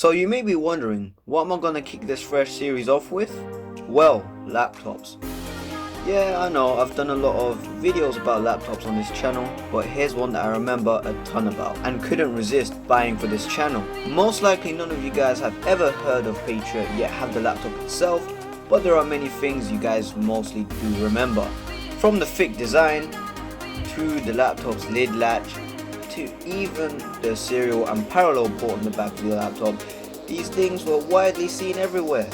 So you may be wondering, what am I gonna kick this fresh series off with? Well, laptops. Yeah, I know, I've done a lot of videos about laptops on this channel, but here's one that I remember a ton about and couldn't resist buying for this channel. Most likely none of you guys have ever heard of Patriot yet have the laptop itself, but there are many things you guys mostly do remember. From the thick design, to the laptop's lid latch, to even the serial and parallel port on the back of the laptop, these things were widely seen everywhere.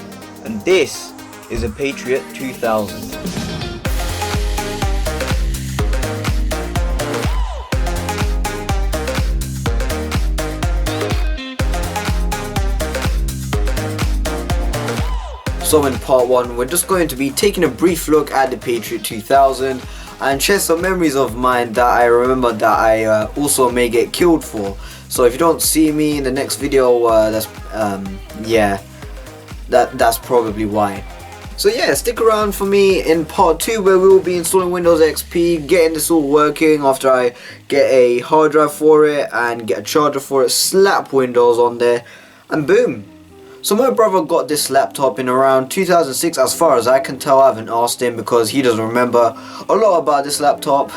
And this is a Patriot 2000. So in part 1, we're just going to be taking a brief look at the Patriot 2000 and share some memories of mine that I remember that I also may get killed for. So if you don't see me in the next video, that's probably why. So yeah, stick around for me in part 2 where we will be installing Windows XP, getting this all working after I get a hard drive for it and get a charger for it, slap Windows on there, and boom. So my brother got this laptop in around 2006 as far as I can tell. I haven't asked him because he doesn't remember a lot about this laptop.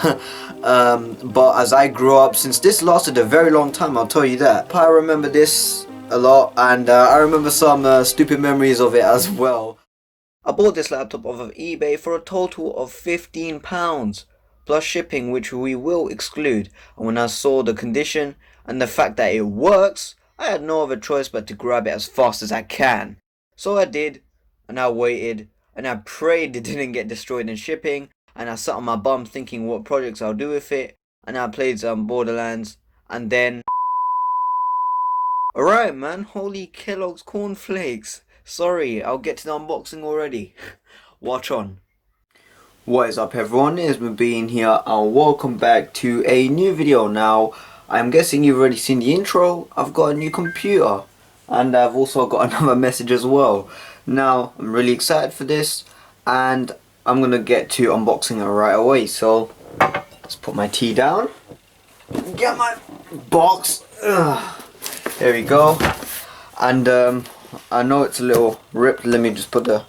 But as I grew up, since this lasted a very long time, I'll tell you that. I remember this a lot, and I remember some stupid memories of it as well. I bought this laptop off of eBay for a total of £15 plus shipping, which we will exclude. And when I saw the condition and the fact that it works, I had no other choice but to grab it as fast as I can. So I did, and I waited, and I prayed it didn't get destroyed in shipping, and I sat on my bum thinking what projects I'll do with it, and I played some Borderlands, and then... Alright man, holy Kellogg's cornflakes. Sorry, I'll get to the unboxing already. Watch on. What is up everyone, it's Mubeen here, and welcome back to a new video. Now, I'm guessing you've already seen the intro. I've got a new computer and I've also got another message as well. Now I'm really excited for this and I'm gonna get to unboxing it right away. So let's put my tea down, get my box. There we go. And I know it's a little ripped. Let me just angle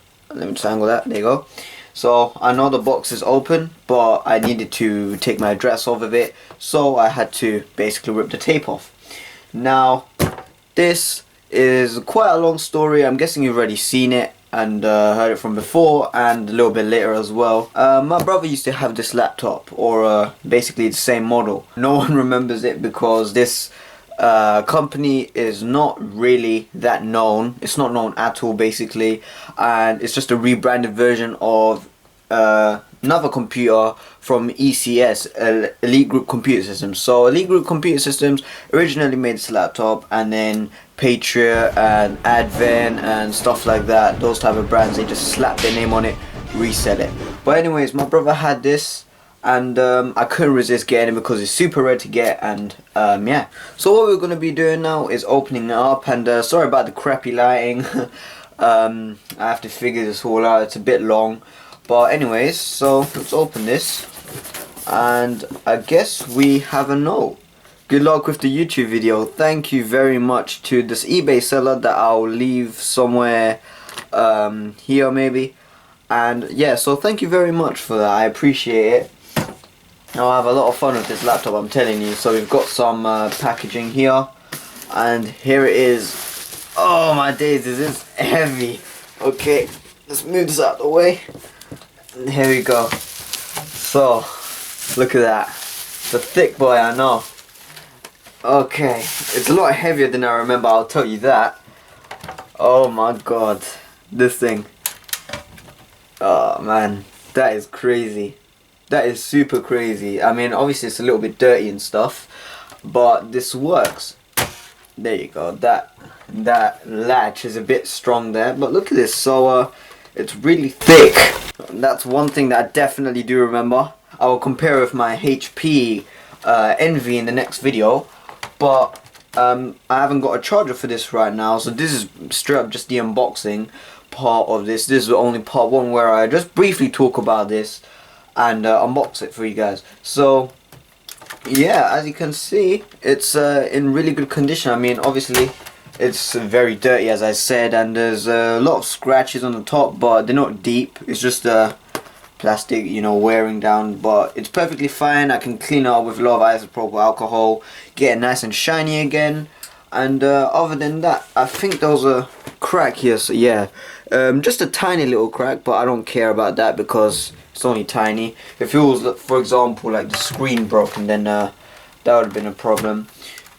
that. There you go. So I know the box is open, but I needed to take my address off of it, so I had to basically rip the tape off. Now this is quite a long story. I'm guessing you've already seen it and heard it from before and a little bit later as well. My brother used to have this laptop, or basically the same model. No one remembers it because this company is not really that known. It's not known at all basically, and it's just a rebranded version of another computer from ECS, Elite Group Computer Systems. So Elite Group Computer Systems originally made this laptop, and then Patriot and Advent and stuff like that, those type of brands, they just slap their name on it, resell it. But anyways, my brother had this and I couldn't resist getting it because it's super rare to get, and yeah. So what we're going to be doing now is opening it up, and sorry about the crappy lighting. I have to figure this all out, it's a bit long. But anyways, so let's open this, and I guess we have a note. Good luck with the YouTube video. Thank you very much to this eBay seller that I'll leave somewhere here maybe. And yeah, so thank you very much for that, I appreciate it. Now I have a lot of fun with this laptop, I'm telling you. So we've got some packaging here, and here it is. Oh my days, this is heavy. Okay, let's move this out of the way. And here we go. So, look at that. It's a thick boy, I know. Okay, it's a lot heavier than I remember, I'll tell you that. Oh my god, this thing. Oh man, that is crazy. That is super crazy. I mean, obviously it's a little bit dirty and stuff, but this works. There you go. That latch is a bit strong there, but look at this. So it's really thick. That's one thing that I definitely do remember. I will compare with my HP Envy in the next video, but I haven't got a charger for this right now, so this is straight up just the unboxing part of this. This is only part 1 where I just briefly talk about this and unbox it for you guys. So yeah, as you can see, it's in really good condition. I mean, obviously It's very dirty, as I said, and there's a lot of scratches on the top, but they're not deep. It's just plastic, you know, wearing down, but it's perfectly fine. I can clean it up with a lot of isopropyl alcohol, get it nice and shiny again. And other than that, I think there was a crack here, so yeah, just a tiny little crack, but I don't care about that because it's only tiny. If it was, for example, like the screen broken, then that would have been a problem.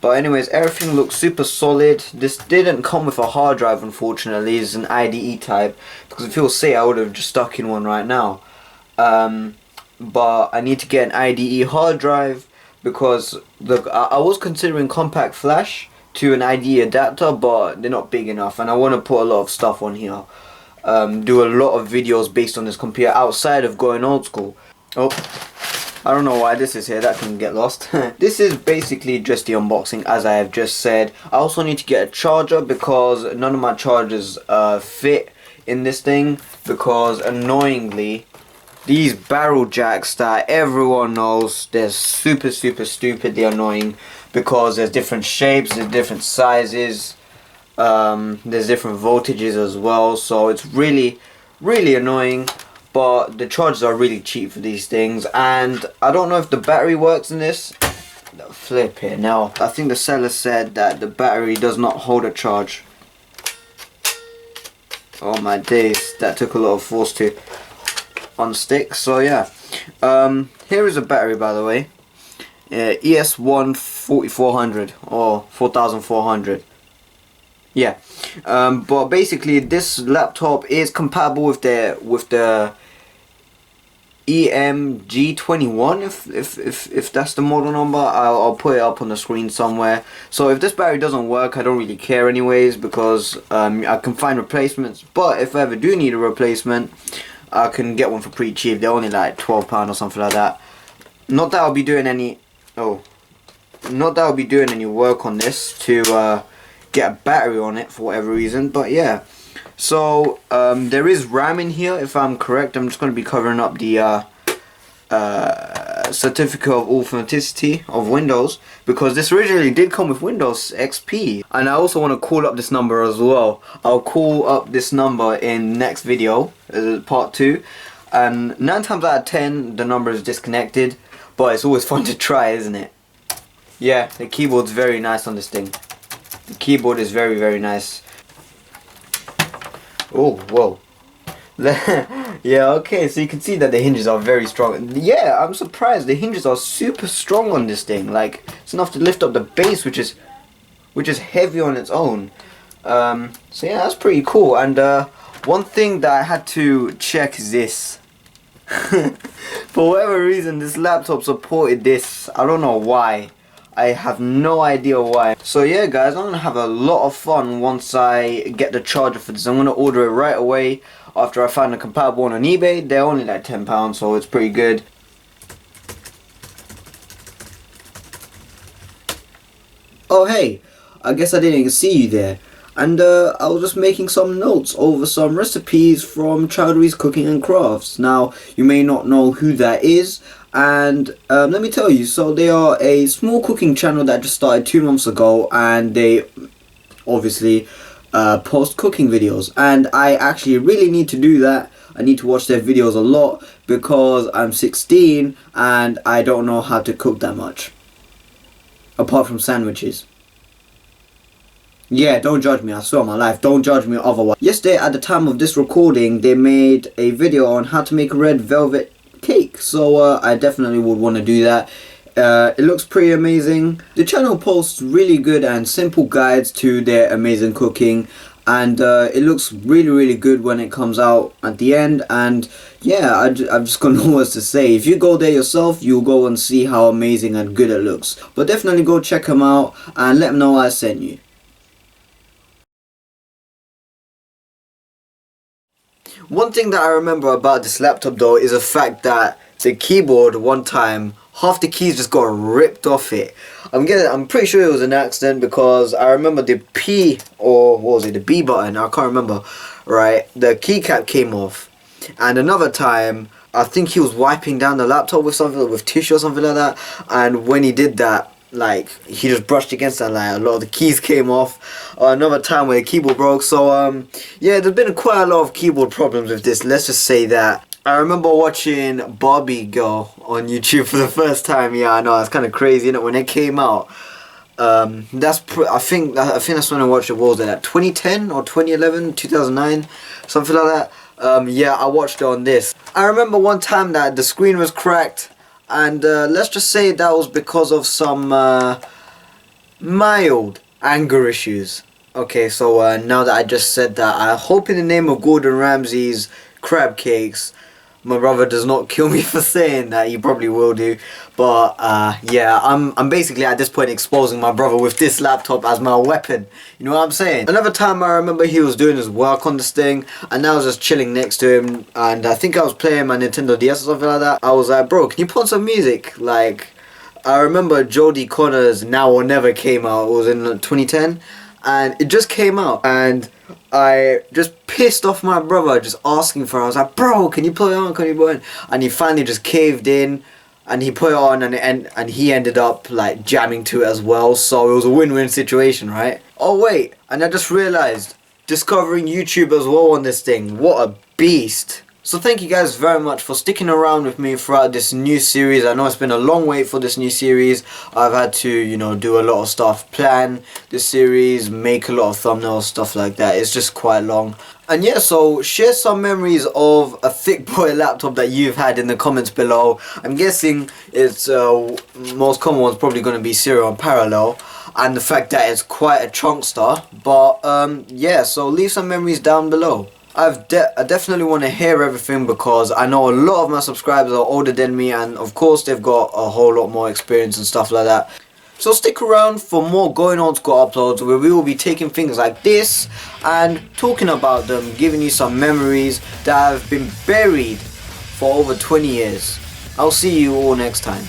But anyways, everything looks super solid. This didn't come with a hard drive, unfortunately. It's an IDE type, because if it was say, I would have just stuck in one right now. But I need to get an IDE hard drive because I was considering compact flash to an IDE adapter, but they're not big enough, and I want to put a lot of stuff on here. Do a lot of videos based on this computer outside of going old school. Oh, I don't know why this is here, that can get lost. This is basically just the unboxing, as I have just said. I also need to get a charger because none of my chargers fit in this thing, because annoyingly these barrel jacks that everyone knows, they're super stupidly annoying, because there's different shapes, there's different sizes, there's different voltages as well, so it's really annoying. But the chargers are really cheap for these things, and I don't know if the battery works in this. Flip here now. I think the seller said that the battery does not hold a charge. Oh my days, that took a lot of force to unstick. So yeah, here is a battery, by the way. ES1 4400 or 4400. Yeah, but basically this laptop is compatible with the G320, if that's the model number. I'll put it up on the screen somewhere. So if this battery doesn't work, I don't really care anyways, because I can find replacements. But if I ever do need a replacement, I can get one for pretty cheap. They're only like £12 or something like that. Not that I'll be doing any work on this to get a battery on it for whatever reason, but yeah. So there is RAM in here, if I'm correct. I'm just going to be covering up the certificate of authenticity of Windows, because this originally did come with Windows XP. And I also want to call up this number as well. I'll call up this number in next video, part 2, and 9 times out of 10 the number is disconnected, but it's always fun to try, isn't it? Yeah, the keyboard's very nice on this thing. The keyboard is very nice. Oh, whoa. Yeah, okay, so you can see that the hinges are very strong. Yeah, I'm surprised. The hinges are super strong on this thing. Like, it's enough to lift up the base, which is heavy on its own. So yeah, that's pretty cool. And one thing that I had to check is this. For whatever reason, this laptop supported this. I don't know why. I have no idea why. So yeah guys, I'm gonna have a lot of fun once I get the charger for this. I'm gonna order it right away after I find a compatible one on eBay. They're only like £10, so it's pretty good. Oh hey, I guess I didn't even see you there. And I was just making some notes over some recipes from Chowdhury's Cooking and Crafts. Now, you may not know who that is, and let me tell you, so they are a small cooking channel that just started 2 months ago, and they obviously post cooking videos, and I actually really need to do that. I need to watch their videos a lot, because I'm 16 and I don't know how to cook that much, apart from sandwiches. Yeah, don't judge me, I swear on my life, don't judge me otherwise. Yesterday, at the time of this recording, they made a video on how to make a red velvet cake, so I definitely would want to do that. It looks pretty amazing. The channel posts really good and simple guides to their amazing cooking, and it looks really good when it comes out at the end. And yeah, I've just got no words to say. If you go there yourself, you'll go and see how amazing and good it looks. But definitely go check them out and let them know I sent you. One thing that I remember about this laptop though is the fact that the keyboard, one time, half the keys just got ripped off it. I'm pretty sure it was an accident, because I remember the P, or what was it, the B button, I can't remember, right, the keycap came off. And another time, I think he was wiping down the laptop with something, with tissue or something like that, and when he did that, like he just brushed against it and like a lot of the keys came off. Another time where the keyboard broke. So yeah, there's been quite a lot of keyboard problems with this, let's just say that. I remember watching Barbie Girl on YouTube for the first time. Yeah, I know, it's kind of crazy, isn't it, when it came out. I think that's when I watched it. What was it, like 2010 or 2011, 2009, something like that. Yeah, I watched it on this. I remember one time that the screen was cracked, and let's just say that was because of some mild anger issues. Okay, so now that I just said that, I hope in the name of Gordon Ramsay's crab cakes, my brother does not kill me for saying that. He probably will do. But yeah, I'm basically at this point exposing my brother with this laptop as my weapon. You know what I'm saying? Another time I remember he was doing his work on this thing, and I was just chilling next to him, and I think I was playing my Nintendo DS or something like that. I was like, bro, can you put on some music? Like, I remember Jodie Connor's Now or Never came out. It was in 2010, and it just came out, and I just pissed off my brother just asking for it. I was like, bro, can you put it on, can you put it on? And he finally just caved in, and he put it on, and he ended up like jamming to it as well. So it was a win-win situation, right? Oh wait, and I just realized, discovering YouTube as well on this thing. What a beast. So thank you guys very much for sticking around with me throughout this new series. I know it's been a long wait for this new series. I've had to, you know, do a lot of stuff, plan this series, make a lot of thumbnails, stuff like that. It's just quite long. And yeah, so share some memories of a thick boy laptop that you've had in the comments below. I'm guessing it's most common one's probably going to be Serial and Parallel, and the fact that it's quite a chunkster. But yeah, so leave some memories down below. I definitely want to hear everything, because I know a lot of my subscribers are older than me, and of course they've got a whole lot more experience and stuff like that. So stick around for more Going On School uploads, where we will be taking things like this and talking about them, giving you some memories that have been buried for over 20 years. I'll see you all next time.